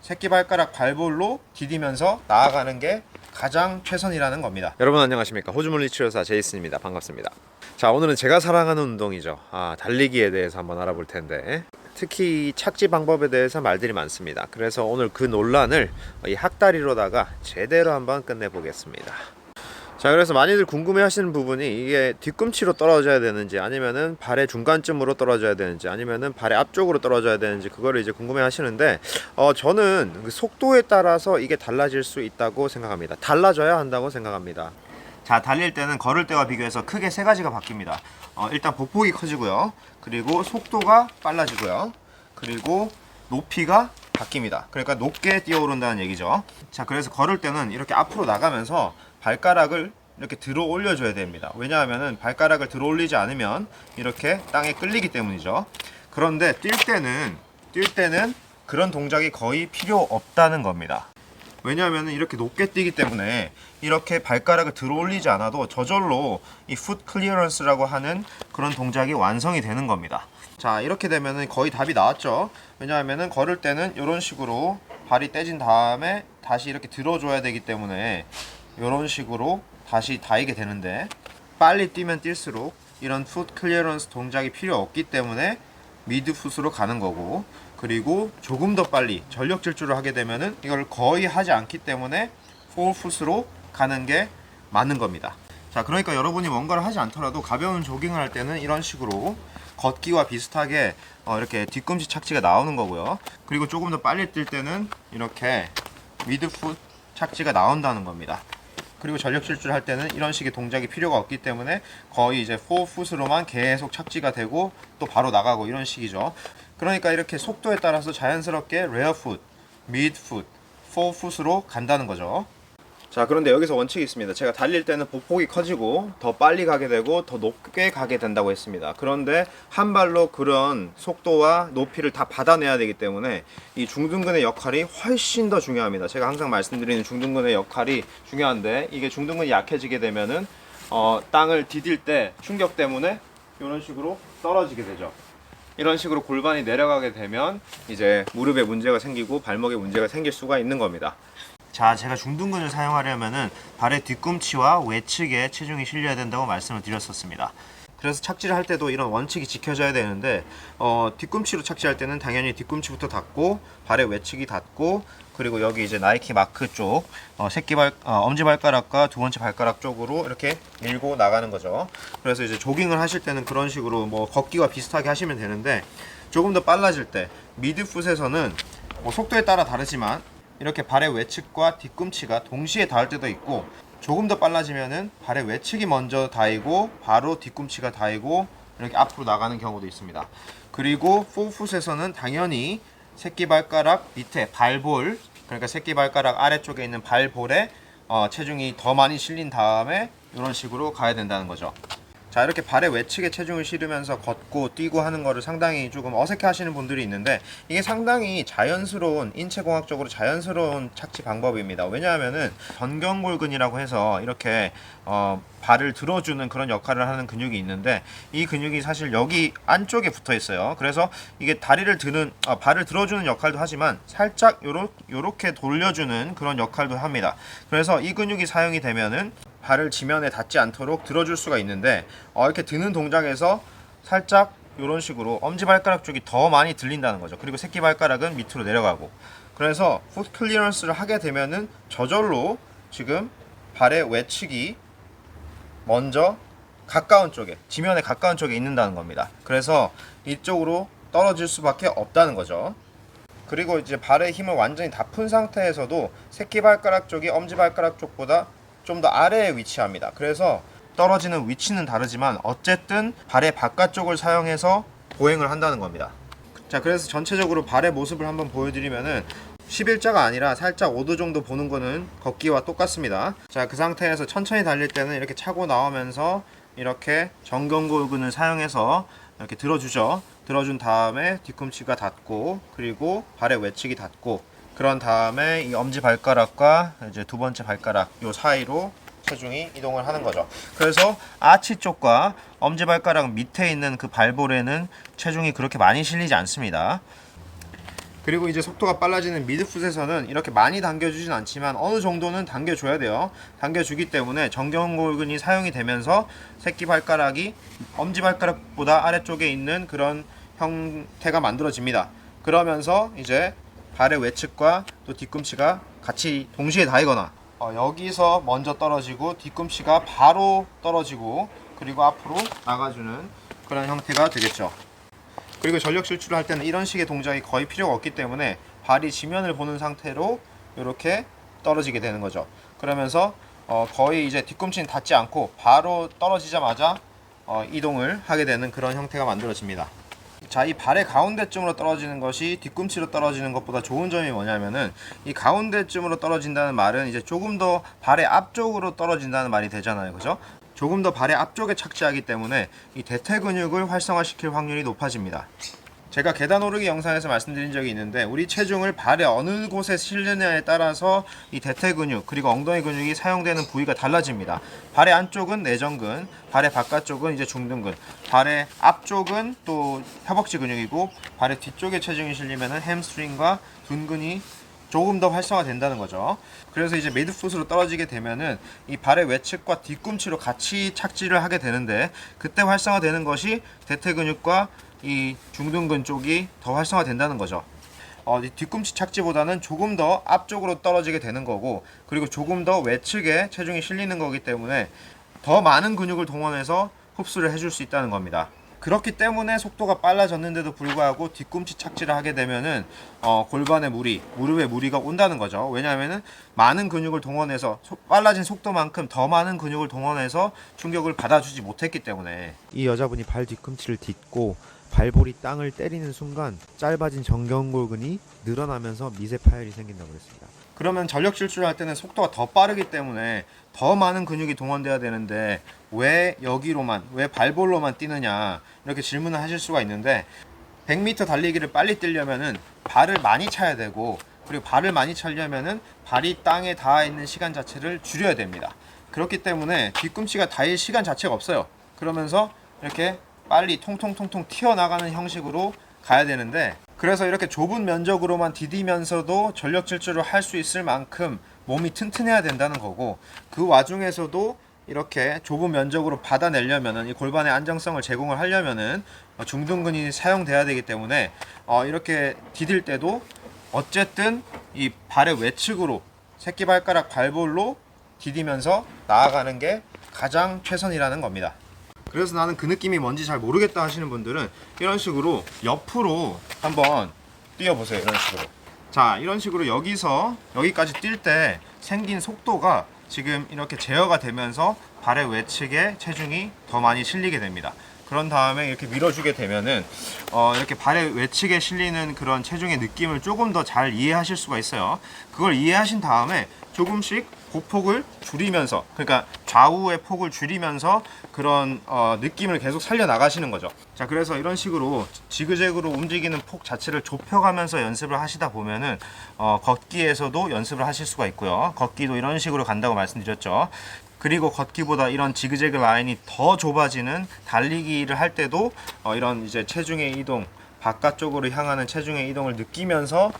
새끼발가락 발볼로 디디면서 나아가는 게 가장 최선이라는 겁니다. 여러분 안녕하십니까, 호주물리치료사 제이슨입니다. 반갑습니다. 자, 오늘은 제가 사랑하는 운동이죠. 달리기에 대해서 한번 알아볼 텐데, 특히 착지 방법에 대해서 말들이 많습니다. 그래서 오늘 그 논란을 이 학다리로다가 제대로 한번 끝내보겠습니다. 자, 그래서 많이들 궁금해 하시는 부분이 이게 뒤꿈치로 떨어져야 되는지, 아니면은 발의 중간쯤으로 떨어져야 되는지, 아니면은 발의 앞쪽으로 떨어져야 되는지, 그거를 이제 궁금해 하시는데, 저는 그 속도에 따라서 이게 달라질 수 있다고 생각합니다. 달라져야 한다고 생각합니다. 자, 달릴 때는 걸을 때와 비교해서 크게 세 가지가 바뀝니다. 일단 보폭이 커지고요, 그리고 속도가 빨라지고요, 그리고 높이가 바뀝니다. 그러니까 높게 뛰어오른다는 얘기죠. 자, 그래서 걸을 때는 이렇게 앞으로 나가면서 발가락을 이렇게 들어 올려줘야 됩니다. 왜냐하면 발가락을 들어 올리지 않으면 이렇게 땅에 끌리기 때문이죠. 그런데 뛸 때는 그런 동작이 거의 필요 없다는 겁니다. 왜냐하면 이렇게 높게 뛰기 때문에 이렇게 발가락을 들어 올리지 않아도 저절로 이 풋 클리어런스라고 하는 그런 동작이 완성이 되는 겁니다. 자, 이렇게 되면 거의 답이 나왔죠. 왜냐하면 걸을 때는 이런 식으로 발이 떼진 다음에 다시 이렇게 들어줘야 되기 때문에 이런 식으로 다시 닿이게 되는데, 빨리 뛰면 뛸수록 이런 풋 클리어런스 동작이 필요 없기 때문에 미드풋으로 가는 거고, 그리고 조금 더 빨리 전력 질주를 하게 되면은 이걸 거의 하지 않기 때문에 포풋으로 가는 게 맞는 겁니다. 자, 그러니까 여러분이 뭔가를 하지 않더라도 가벼운 조깅을 할 때는 이런 식으로 걷기와 비슷하게 이렇게 뒤꿈치 착지가 나오는 거고요. 그리고 조금 더 빨리 뛸 때는 이렇게 미드풋 착지가 나온다는 겁니다. 그리고 전력 질주를 할 때는 이런 식의 동작이 필요가 없기 때문에 거의 이제 포풋으로만 계속 착지가 되고 또 바로 나가고 이런 식이죠. 그러니까 이렇게 속도에 따라서 자연스럽게 레어풋, 미드풋, 포풋으로 간다는 거죠. 자, 그런데 여기서 원칙이 있습니다. 제가 달릴 때는 보폭이 커지고 더 빨리 가게 되고 더 높게 가게 된다고 했습니다. 그런데 한 발로 그런 속도와 높이를 다 받아내야 되기 때문에 이 중둔근의 역할이 훨씬 더 중요합니다. 제가 항상 말씀드리는 중둔근의 역할이 중요한데, 이게 중둔근이 약해지게 되면은 땅을 디딜 때 충격 때문에 이런 식으로 떨어지게 되죠. 이런 식으로 골반이 내려가게 되면 이제 무릎에 문제가 생기고 발목에 문제가 생길 수가 있는 겁니다. 자, 제가 중둔근을 사용하려면은 발의 뒤꿈치와 외측에 체중이 실려야 된다고 말씀을 드렸었습니다. 그래서 착지를 할 때도 이런 원칙이 지켜져야 되는데, 뒤꿈치로 착지할 때는 당연히 뒤꿈치부터 닿고 발의 외측이 닿고, 그리고 여기 이제 나이키 마크 쪽 엄지발가락과 두 번째 발가락 쪽으로 이렇게 밀고 나가는 거죠. 그래서 이제 조깅을 하실 때는 그런 식으로 뭐 걷기와 비슷하게 하시면 되는데, 조금 더 빨라질 때 미드풋에서는 뭐 속도에 따라 다르지만 이렇게 발의 외측과 뒤꿈치가 동시에 닿을 때도 있고, 조금 더 빨라지면은 발의 외측이 먼저 닿이고 바로 뒤꿈치가 닿이고 이렇게 앞으로 나가는 경우도 있습니다. 그리고 포풋에서는 당연히 새끼발가락 밑에 발볼, 그러니까 새끼발가락 아래쪽에 있는 발볼에 체중이 더 많이 실린 다음에 이런 식으로 가야 된다는 거죠. 자, 이렇게 발의 외측에 체중을 실으면서 걷고 뛰고 하는 거를 상당히 조금 어색해 하시는 분들이 있는데, 이게 상당히 자연스러운, 인체공학적으로 자연스러운 착지 방법입니다. 왜냐하면은 전경골근이라고 해서 이렇게 발을 들어주는 그런 역할을 하는 근육이 있는데, 이 근육이 사실 여기 안쪽에 붙어 있어요. 그래서 이게 발을 들어주는 역할도 하지만 살짝 요렇게 돌려주는 그런 역할도 합니다. 그래서 이 근육이 사용이 되면은 발을 지면에 닿지 않도록 들어줄 수가 있는데, 이렇게 드는 동작에서 살짝 이런 식으로 엄지발가락 쪽이 더 많이 들린다는 거죠. 그리고 새끼발가락은 밑으로 내려가고, 그래서 풋 클리어런스를 하게 되면은 저절로 지금 발의 외측이 먼저 가까운 쪽에, 지면에 가까운 쪽에 있는다는 겁니다. 그래서 이쪽으로 떨어질 수밖에 없다는 거죠. 그리고 이제 발의 힘을 완전히 다 푼 상태에서도 새끼발가락 쪽이 엄지발가락 쪽보다 좀 더 아래에 위치합니다. 그래서 떨어지는 위치는 다르지만 어쨌든 발의 바깥쪽을 사용해서 보행을 한다는 겁니다. 자, 그래서 전체적으로 발의 모습을 한번 보여드리면은 11자가 아니라 살짝 5도 정도 보는 거는 걷기와 똑같습니다. 자, 그 상태에서 천천히 달릴 때는 이렇게 차고 나오면서 이렇게 정경골근을 사용해서 이렇게 들어주죠. 들어준 다음에 뒤꿈치가 닿고, 그리고 발의 외측이 닿고, 그런 다음에 이 엄지발가락과 이제 두 번째 발가락 요 사이로 체중이 이동을 하는 거죠. 그래서 아치 쪽과 엄지발가락 밑에 있는 그 발볼에는 체중이 그렇게 많이 실리지 않습니다. 그리고 이제 속도가 빨라지는 미드풋에서는 이렇게 많이 당겨주진 않지만 어느 정도는 당겨줘야 돼요. 당겨주기 때문에 정경골근이 사용이 되면서 새끼발가락이 엄지발가락보다 아래쪽에 있는 그런 형태가 만들어집니다. 그러면서 이제 발의 외측과 또 뒤꿈치가 같이 동시에 닿이거나 여기서 먼저 떨어지고 뒤꿈치가 바로 떨어지고 그리고 앞으로 나가주는 그런 형태가 되겠죠. 그리고 전력 질주를 할 때는 이런 식의 동작이 거의 필요가 없기 때문에 발이 지면을 보는 상태로 이렇게 떨어지게 되는 거죠. 그러면서 거의 이제 뒤꿈치는 닿지 않고 바로 떨어지자마자 이동을 하게 되는 그런 형태가 만들어집니다. 자, 이 발의 가운데쯤으로 떨어지는 것이 뒤꿈치로 떨어지는 것보다 좋은 점이 뭐냐면은 이 가운데쯤으로 떨어진다는 말은 이제 조금 더 발의 앞쪽으로 떨어진다는 말이 되잖아요. 그죠? 조금 더 발의 앞쪽에 착지하기 때문에 이 대퇴 근육을 활성화시킬 확률이 높아집니다. 제가 계단 오르기 영상에서 말씀드린 적이 있는데 우리 체중을 발의 어느 곳에 실느냐에 따라서 이 대퇴 근육 그리고 엉덩이 근육이 사용되는 부위가 달라집니다. 발의 안쪽은 내전근, 발의 바깥쪽은 이제 중둔근, 발의 앞쪽은 또 허벅지 근육이고 발의 뒤쪽에 체중이 실리면은 햄스트링과 둔근이 조금 더 활성화된다는 거죠. 그래서 이제 미드풋으로 떨어지게 되면은 이 발의 외측과 뒤꿈치로 같이 착지를 하게 되는데 그때 활성화되는 것이 대퇴 근육과 이 중둔근 쪽이 더 활성화된다는 거죠. 이 뒤꿈치 착지보다는 조금 더 앞쪽으로 떨어지게 되는 거고 그리고 조금 더 외측에 체중이 실리는 거기 때문에 더 많은 근육을 동원해서 흡수를 해줄 수 있다는 겁니다. 그렇기 때문에 속도가 빨라졌는데도 불구하고 뒤꿈치 착지를 하게 되면은 골반에 무리, 무릎에 무리가 온다는 거죠. 왜냐하면은 많은 근육을 동원해서 빨라진 속도만큼 더 많은 근육을 동원해서 충격을 받아주지 못했기 때문에 이 여자분이 발 뒤꿈치를 딛고 발볼이 땅을 때리는 순간 짧아진 정경골근이 늘어나면서 미세 파열이 생긴다고 했습니다. 그러면 전력 질주를 할 때는 속도가 더 빠르기 때문에 더 많은 근육이 동원돼야 되는데 왜 여기로만, 왜 발볼로만 뛰느냐 이렇게 질문을 하실 수가 있는데 100m 달리기를 빨리 뛰려면은 발을 많이 차야 되고 그리고 발을 많이 차려면은 발이 땅에 닿아 있는 시간 자체를 줄여야 됩니다. 그렇기 때문에 뒤꿈치가 닿을 시간 자체가 없어요. 그러면서 이렇게 빨리 통통통통 튀어나가는 형식으로 가야 되는데 그래서 이렇게 좁은 면적으로만 디디면서도 전력 질주를 할 수 있을 만큼 몸이 튼튼해야 된다는 거고 그 와중에서도 이렇게 좁은 면적으로 받아내려면은 이 골반의 안정성을 제공을 하려면은 중둔근이 사용돼야 되기 때문에 이렇게 디딜 때도 어쨌든 이 발의 외측으로 새끼발가락 발볼로 디디면서 나아가는 게 가장 최선이라는 겁니다. 그래서 나는 그 느낌이 뭔지 잘 모르겠다 하시는 분들은 이런 식으로 옆으로 한번 뛰어보세요. 이런 식으로. 자, 이런 식으로 여기서 여기까지 뛸 때 생긴 속도가 지금 이렇게 제어가 되면서 발의 외측에 체중이 더 많이 실리게 됩니다. 그런 다음에 이렇게 밀어주게 되면은 이렇게 발의 외측에 실리는 그런 체중의 느낌을 조금 더 잘 이해하실 수가 있어요. 그걸 이해하신 다음에 조금씩 고폭을 줄이면서, 그러니까 좌우의 폭을 줄이면서 그런 느낌을 계속 살려 나가시는 거죠. 자, 그래서 이런 식으로 지그재그로 움직이는 폭 자체를 좁혀가면서 연습을 하시다 보면은 걷기에서도 연습을 하실 수가 있고요. 걷기도 이런 식으로 간다고 말씀드렸죠. 그리고 걷기보다 이런 지그재그 라인이 더 좁아지는 달리기를 할 때도 이런 이제 체중의 이동, 바깥쪽으로 향하는 체중의 이동을 느끼면서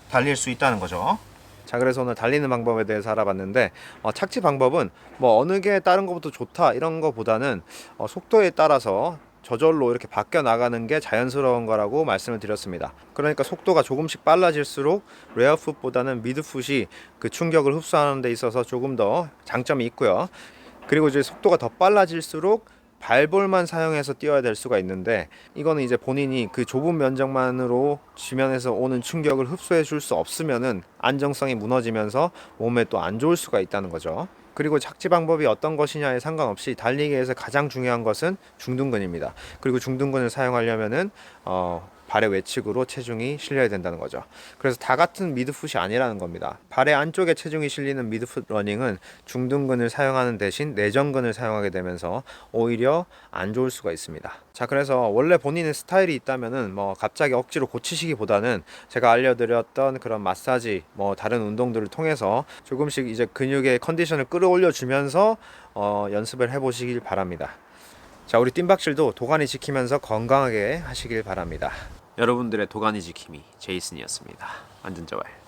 달릴 수 있다는 거죠. 자, 그래서 오늘 달리는 방법에 대해서 알아봤는데 착지 방법은 뭐 어느 게 다른 것부터 좋다 이런 거보다는 속도에 따라서 저절로 이렇게 바뀌어 나가는 게 자연스러운 거라고 말씀을 드렸습니다. 그러니까 속도가 조금씩 빨라질수록 레어풋보다는 미드풋이 그 충격을 흡수하는 데 있어서 조금 더 장점이 있고요. 그리고 이제 속도가 더 빨라질수록 발볼만 사용해서 뛰어야 될 수가 있는데 이거는 이제 본인이 그 좁은 면적만으로 지면에서 오는 충격을 흡수해 줄 수 없으면은 안정성이 무너지면서 몸에 또 안 좋을 수가 있다는 거죠. 그리고 착지 방법이 어떤 것이냐에 상관없이 달리기에서 가장 중요한 것은 중둔근입니다. 그리고 중둔근을 사용하려면은 발의 외측으로 체중이 실려야 된다는 거죠. 그래서 다 같은 미드풋이 아니라는 겁니다. 발의 안쪽에 체중이 실리는 미드풋 러닝은 중둔근을 사용하는 대신 내전근을 사용하게 되면서 오히려 안 좋을 수가 있습니다. 자, 그래서 원래 본인의 스타일이 있다면은 뭐 갑자기 억지로 고치시기보다는 제가 알려드렸던 그런 마사지, 뭐 다른 운동들을 통해서 조금씩 이제 근육의 컨디션을 끌어올려 주면서 연습을 해보시길 바랍니다. 자, 우리 뜀박질도 도가니 지키면서 건강하게 하시길 바랍니다. 여러분들의 도가니 지킴이 제이슨이었습니다. 안전자왈.